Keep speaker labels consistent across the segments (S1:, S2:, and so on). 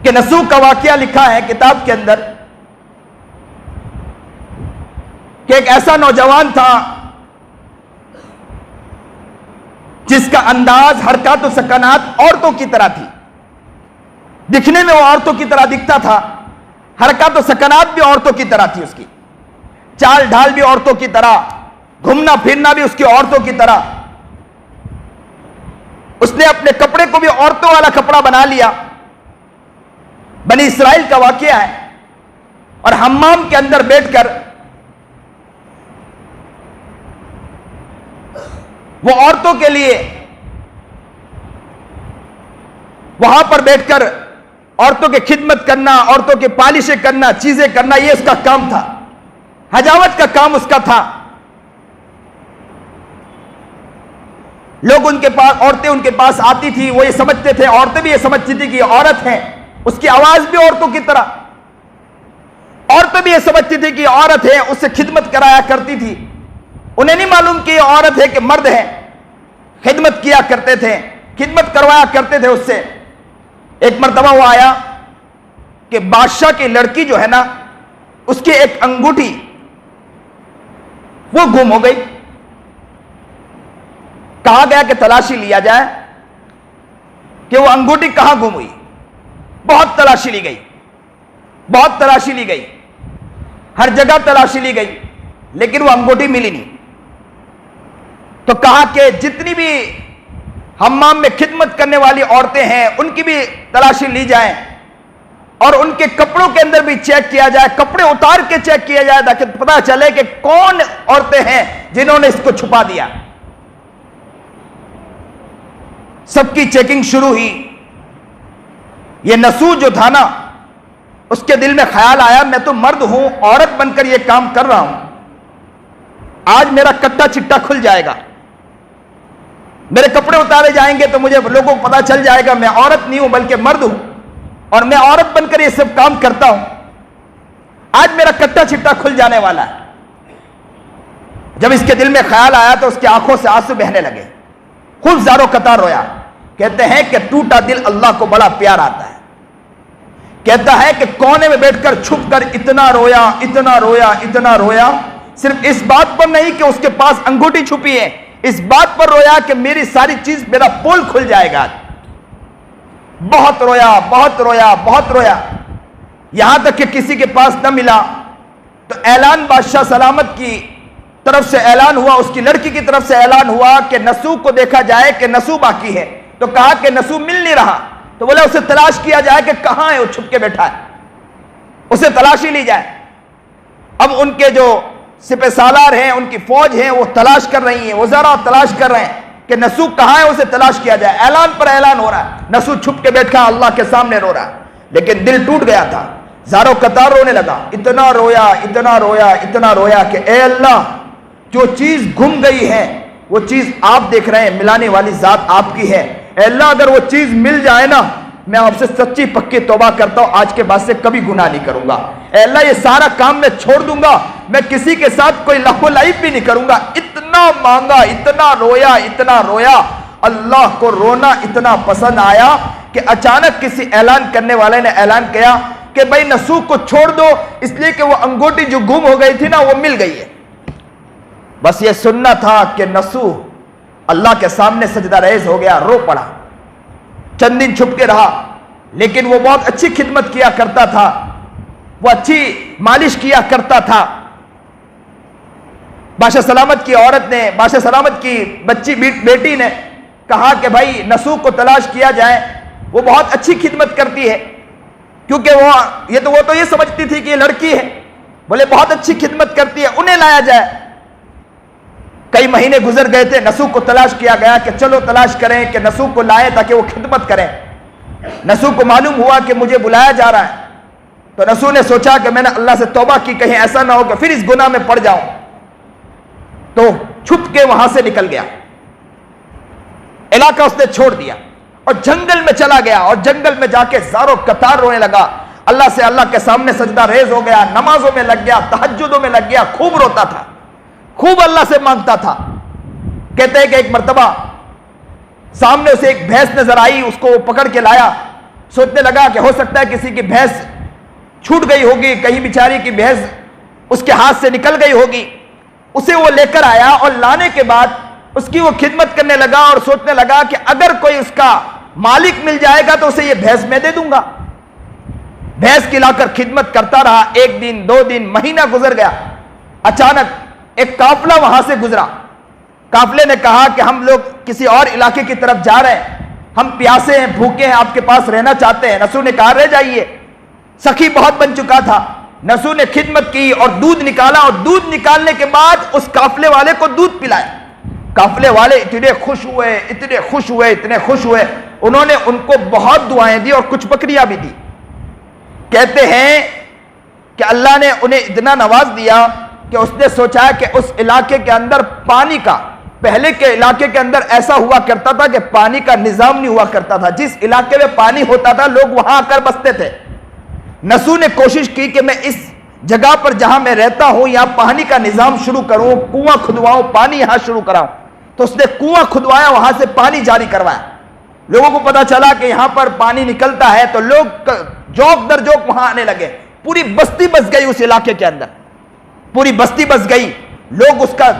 S1: کہ نسوخ کا واقعہ لکھا ہے کتاب کے اندر کہ ایک ایسا نوجوان تھا جس کا انداز، حرکات و سکنات عورتوں کی طرح تھی. دکھنے میں وہ عورتوں کی طرح دکھتا تھا، حرکات و سکنات بھی عورتوں کی طرح تھی، اس کی چال ڈھال بھی عورتوں کی طرح، گھومنا پھرنا بھی اس کی عورتوں کی طرح. اس نے اپنے کپڑے کو بھی عورتوں والا کپڑا بنا لیا. بنی اسرائیل کا واقعہ ہے. اور حمام کے اندر بیٹھ کر وہ عورتوں کے لیے وہاں پر بیٹھ کر عورتوں کی خدمت کرنا، عورتوں کی پالشیں کرنا، چیزیں کرنا، یہ اس کا کام تھا. حجامت کا کام اس کا تھا. لوگ ان کے پاس، عورتیں ان کے پاس آتی تھی، وہ یہ سمجھتے تھے، عورتیں بھی یہ سمجھتی تھی کہ یہ عورت ہے. اس کی آواز بھی عورتوں کی طرح. عورتیں بھی یہ سمجھتی تھی کہ یہ عورت ہے، اس سے خدمت کرایا کرتی تھی. انہیں نہیں معلوم کہ یہ عورت ہے کہ مرد ہے. خدمت کیا کرتے تھے، خدمت کروایا کرتے تھے اس سے. ایک مرتبہ وہ آیا کہ بادشاہ کی لڑکی جو ہے نا، اس کی ایک انگوٹھی وہ گم ہو گئی. کہا گیا کہ تلاشی لیا جائے کہ وہ انگوٹھی کہاں گم ہوئی. بہت تلاشی لی گئی، بہت تلاشی لی گئی، ہر جگہ تلاشی لی گئی، لیکن وہ انگوٹھی ملی نہیں. تو کہا کہ جتنی بھی حمام میں خدمت کرنے والی عورتیں ہیں ان کی بھی تلاشی لی جائے اور ان کے کپڑوں کے اندر بھی چیک کیا جائے، کپڑے اتار کے چیک کیا جائے تاکہ پتہ چلے کہ کون عورتیں ہیں جنہوں نے اس کو چھپا دیا. سب کی چیکنگ شروع ہوئی. یہ نسوح جو تھا نا، اس کے دل میں خیال آیا میں تو مرد ہوں، عورت بن کر یہ کام کر رہا ہوں، آج میرا کٹا چٹا کھل جائے گا، میرے کپڑے اتارے جائیں گے تو مجھے لوگوں کو پتا چل جائے گا میں عورت نہیں ہوں بلکہ مرد ہوں، اور میں عورت بن کر یہ سب کام کرتا ہوں. آج میرا کٹا چٹا کھل جانے والا ہے. جب اس کے دل میں خیال آیا تو اس کی آنکھوں سے آنسو بہنے لگے. خوب زارو قطار رویا. کہتے ہیں کہ ٹوٹا دل اللہ کو بڑا پیار آتا ہے. کہتا ہے کہ کونے میں بیٹھ کر چھپ کر اتنا رویا، اتنا رویا، اتنا رویا. صرف اس بات پر نہیں کہ اس کے پاس انگوٹھی چھپی ہے، اس بات پر رویا کہ میری ساری چیز، میرا پول کھل جائے گا. بہت رویا، بہت رویا، بہت رویا. یہاں تک کہ کسی کے پاس نہ ملا تو اعلان بادشاہ سلامت کی طرف سے اعلان ہوا، اس کی لڑکی کی طرف سے اعلان ہوا کہ نسوح کو دیکھا جائے کہ نسوح باقی ہے. تو کہا کہ نسوح مل نہیں رہا. تو بولا اسے تلاش کیا جائے کہ کہاں ہے، وہ چھپ کے بیٹھا ہے، اسے تلاشی لی جائے. اب ان کے جو سپہ سالار ہیں، ان کی فوج ہیں، وہ تلاش کر رہی ہیں، وزراء تلاش کر رہے ہیں کہ نسوح کہاں ہے، اسے تلاش کیا جائے. اعلان پر اعلان ہو رہا ہے، نسوح چھپ کے بیٹھا اللہ کے سامنے رو رہا ہے. لیکن دل ٹوٹ گیا تھا، زارو قطار رونے لگا. اتنا رویا، اتنا رویا، اتنا رویا کہ اے اللہ، جو چیز گم گئی ہے وہ چیز آپ دیکھ رہے ہیں، ملانے والی ذات آپ کی ہے. اے اللہ، اگر وہ چیز مل جائے نا، میں آپ سے سچی پکی توبہ کرتا ہوں، آج کے بعد سے کبھی گناہ نہیں کروں گا. اے اللہ، یہ سارا کام میں چھوڑ دوں گا، میں کسی کے ساتھ کوئی لہو لعب بھی نہیں کروں گا. اتنا مانگا، اتنا رویا، اتنا رویا. اللہ کو رونا اتنا پسند آیا کہ اچانک کسی اعلان کرنے والے نے اعلان کیا کہ بھائی نسوح کو چھوڑ دو، اس لیے کہ وہ انگوٹھی جو گم ہو گئی تھی نا، وہ مل گئی ہے. بس یہ سننا تھا کہ نسوح اللہ کے سامنے سجدہ ریز ہو گیا، رو پڑا. چند دن چھپ کے رہا، لیکن وہ بہت اچھی خدمت کیا کرتا تھا، وہ اچھی مالش کیا کرتا تھا. بادشاہ سلامت کی عورت نے، بادشاہ سلامت کی بچی بیٹی نے کہا کہ بھائی نسوح کو تلاش کیا جائے، وہ بہت اچھی خدمت کرتی ہے. کیونکہ وہ تو یہ سمجھتی تھی کہ یہ لڑکی ہے. بولے بہت اچھی خدمت کرتی ہے، انہیں لایا جائے. کئی مہینے گزر گئے تھے، نسوح کو تلاش کیا گیا کہ چلو تلاش کریں کہ نسوح کو لائیں تاکہ وہ خدمت کریں. نسوح کو معلوم ہوا کہ مجھے بلایا جا رہا ہے، تو نسوح نے سوچا کہ میں نے اللہ سے توبہ کی، کہیں ایسا نہ ہو کہ پھر اس گناہ میں پڑ جاؤں. تو چھپ کے وہاں سے نکل گیا، علاقہ اس نے چھوڑ دیا اور جنگل میں چلا گیا، اور جنگل میں جا کے زارو قطار رونے لگا. اللہ سے اللہ کے سامنے سجدہ ریز ہو گیا، نمازوں میں لگ گیا، تہجدوں میں لگ گیا، خوب روتا تھا، خوب اللہ سے مانگتا تھا. کہتے ہیں کہ ایک مرتبہ سامنے اسے ایک بھینس نظر آئی، اس کو پکڑ کے لایا سوچنے لگا کہ ہو سکتا ہے کسی کی بھینس چھوٹ گئی ہوگی، کہیں بیچاری کی بھینس اس کے ہاتھ سے نکل گئی ہوگی. اسے وہ لے کر آیا اور لانے کے بعد اس کی وہ خدمت کرنے لگا اور سوچنے لگا کہ اگر کوئی اس کا مالک مل جائے گا تو اسے یہ بھینس میں دے دوں گا. بھینس کی لا کر خدمت کرتا رہا. 1 دن 2 دن مہینہ گزر گیا. اچانک ایک قافلہ وہاں سے گزرا. قافلے نے کہا کہ ہم لوگ کسی اور علاقے کی طرف جا رہے ہیں، ہم پیاسے ہیں، بھوکے ہیں، آپ کے پاس رہنا چاہتے ہیں. نسو نے کہا رہ جائیے. سخی بہت بن چکا تھا. نسو نے خدمت کی اور دودھ نکالا، اور دودھ نکالنے کے بعد اس قافلے والے کو دودھ پلایا. قافلے والے اتنے خوش ہوئے، اتنے خوش ہوئے، اتنے خوش ہوئے. انہوں نے ان کو بہت دعائیں دی اور کچھ بکریاں بھی دی. کہتے ہیں کہ اللہ نے انہیں اتنا نواز دیا کہ اس نے سوچا کہ اس علاقے کے اندر پانی کا، پہلے کے علاقے کے اندر ایسا ہوا کرتا تھا کہ پانی کا نظام نہیں ہوا کرتا تھا. جس علاقے میں پانی ہوتا تھا لوگ وہاں آ کر بستے تھے. نسو نے کوشش کی کہ میں اس جگہ پر جہاں میں رہتا ہوں یہاں پانی کا نظام شروع کروں، کنواں کھدواؤں، پانی یہاں شروع کراؤں. تو اس نے کنواں کھدوایا، وہاں سے پانی جاری کروایا. لوگوں کو پتا چلا کہ یہاں پر پانی نکلتا ہے تو لوگ جوک در جوک وہاں آنے لگے. پوری بستی بس گئی اس علاقے کے اندر، پوری بستی بس گئی. لوگ اس کا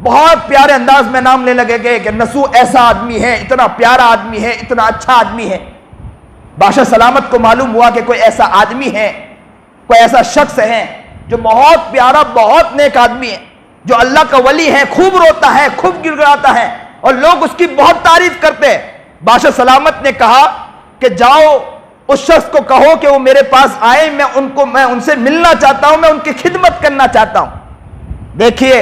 S1: بہت پیارے انداز میں نام لینے لگے گئے کہ نسو ایسا آدمی ہے، اتنا پیارا آدمی ہے، اتنا اچھا آدمی ہے. بادشاہ سلامت کو معلوم ہوا کہ کوئی ایسا آدمی ہے، کوئی ایسا شخص ہے جو بہت پیارا، بہت نیک آدمی ہے، جو اللہ کا ولی ہے، خوب روتا ہے، خوب گڑگڑاتا ہے اور لوگ اس کی بہت تعریف کرتے ہیں. بادشاہ سلامت نے کہا کہ جاؤ اس شخص کو کہو کہ وہ میرے پاس آئے، میں ان سے ملنا چاہتا ہوں، میں ان کی خدمت کرنا چاہتا ہوں. دیکھیے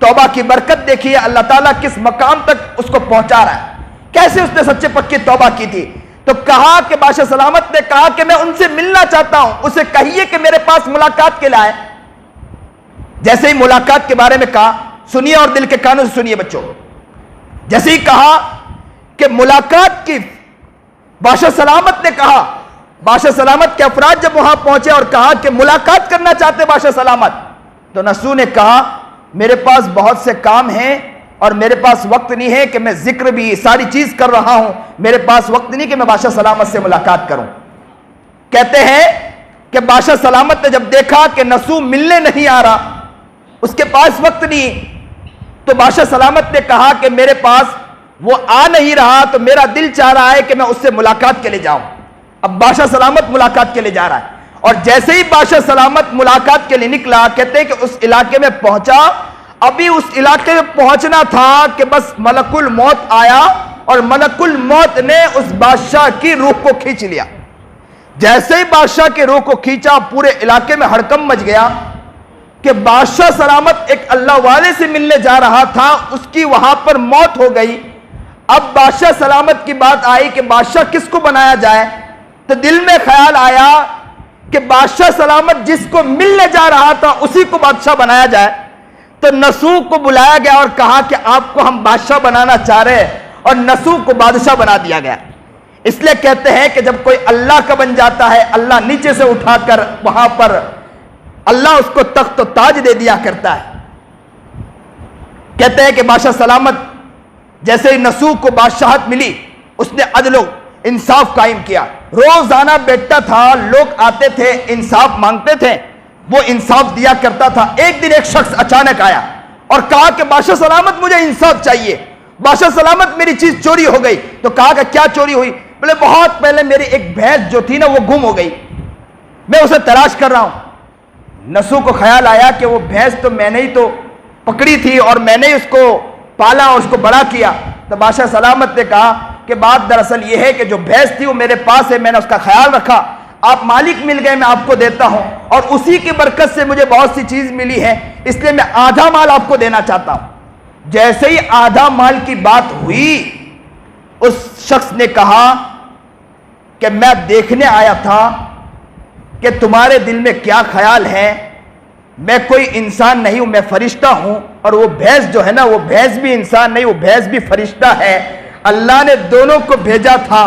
S1: توبہ کی برکت، دیکھیے اللہ تعالیٰ کس مقام تک اس کو پہنچا رہا ہے. کیسے اس نے سچے پکی توبہ کی تھی. تو کہا کہ بادشاہ سلامت نے کہا کہ میں ان سے ملنا چاہتا ہوں، اسے کہیے کہ میرے پاس ملاقات کے لیے آئے. جیسے ہی ملاقات کے بارے میں کہا، سنیے اور دل کے کانوں سے سنیے بچوں. جیسے ہی کہا کہ ملاقات کی، بادشاہ سلامت نے کہا، بادشاہ سلامت کے افراد جب وہاں پہنچے اور کہا کہ ملاقات کرنا چاہتے بادشاہ سلامت، تو نسو نے کہا میرے پاس بہت سے کام ہیں اور میرے پاس وقت نہیں ہے کہ میں ذکر بھی ساری چیز کر رہا ہوں، میرے پاس وقت نہیں کہ میں بادشاہ سلامت سے ملاقات کروں. کہتے ہیں کہ بادشاہ سلامت نے جب دیکھا کہ نسو ملنے نہیں آ رہا، اس کے پاس وقت نہیں، تو بادشاہ سلامت نے کہا کہ میرے پاس وہ آ نہیں رہا تو میرا دل چاہ رہا ہے کہ میں اس سے ملاقات کے لیے جاؤں. اب بادشاہ سلامت ملاقات کے لیے جا رہا ہے، اور جیسے ہی بادشاہ سلامت ملاقات کے لیے نکلا، کہتے ہیں کہ اس علاقے میں پہنچا. ابھی اس علاقے میں پہنچنا تھا کہ بس ملک الموت آیا اور ملک الموت نے اس بادشاہ کی روح کو کھینچ لیا. جیسے ہی بادشاہ کی روح کو کھینچا، پورے علاقے میں ہڑکم مچ گیا کہ بادشاہ سلامت ایک اللہ والے سے ملنے جا رہا تھا، اس کی وہاں پر موت ہو گئی. اب بادشاہ سلامت کی بات آئی کہ بادشاہ کس کو بنایا جائے. تو دل میں خیال آیا کہ بادشاہ سلامت جس کو ملنے جا رہا تھا اسی کو بادشاہ بنایا جائے. تو نسو کو بلایا گیا اور کہا کہ آپ کو ہم بادشاہ بنانا چاہ رہے ہیں، اور نسو کو بادشاہ بنا دیا گیا. اس لیے کہتے ہیں کہ جب کوئی اللہ کا بن جاتا ہے، اللہ نیچے سے اٹھا کر وہاں پر اللہ اس کو تخت و تاج دے دیا کرتا ہے. کہتے ہیں کہ بادشاہ سلامت جیسے ہی نسو کو بادشاہت ملی، اس نے عدل و انصاف قائم کیا. روزانہ بیٹھتا تھا، لوگ آتے تھے، انصاف مانگتے تھے، وہ انصاف دیا کرتا تھا. ایک دن ایک شخص اچانک آیا اور کہا کہ بادشاہ سلامت مجھے انصاف چاہیے، بادشاہ سلامت میری چیز چوری ہو گئی. تو کہا کہ کیا چوری ہوئی؟ بولے بہت پہلے میری ایک بھینس جو تھی نا وہ گم ہو گئی، میں اسے تلاش کر رہا ہوں. نسو کو خیال آیا کہ وہ بھینس تو میں نے ہی تو پکڑی تھی اور میں نے اس کو پالا اور اس کو بڑا کیا. تو بادشاہ سلامت نے کہا کہ بات دراصل یہ ہے کہ جو بھینس تھی وہ میرے پاس ہے، میں نے اس کا خیال رکھا، آپ مالک مل گئے، میں آپ کو دیتا ہوں، اور اسی کی برکت سے مجھے بہت سی چیز ملی ہے، اس لیے میں آدھا مال آپ کو دینا چاہتا ہوں. جیسے ہی آدھا مال کی بات ہوئی، اس شخص نے کہا کہ میں دیکھنے آیا تھا کہ تمہارے دل میں کیا خیال ہے. میں کوئی انسان نہیں ہوں، میں فرشتہ ہوں، اور وہ بھینس جو ہے نا، وہ بھینس بھی انسان نہیں، وہ بھینس بھی فرشتہ ہے. اللہ نے دونوں کو بھیجا تھا.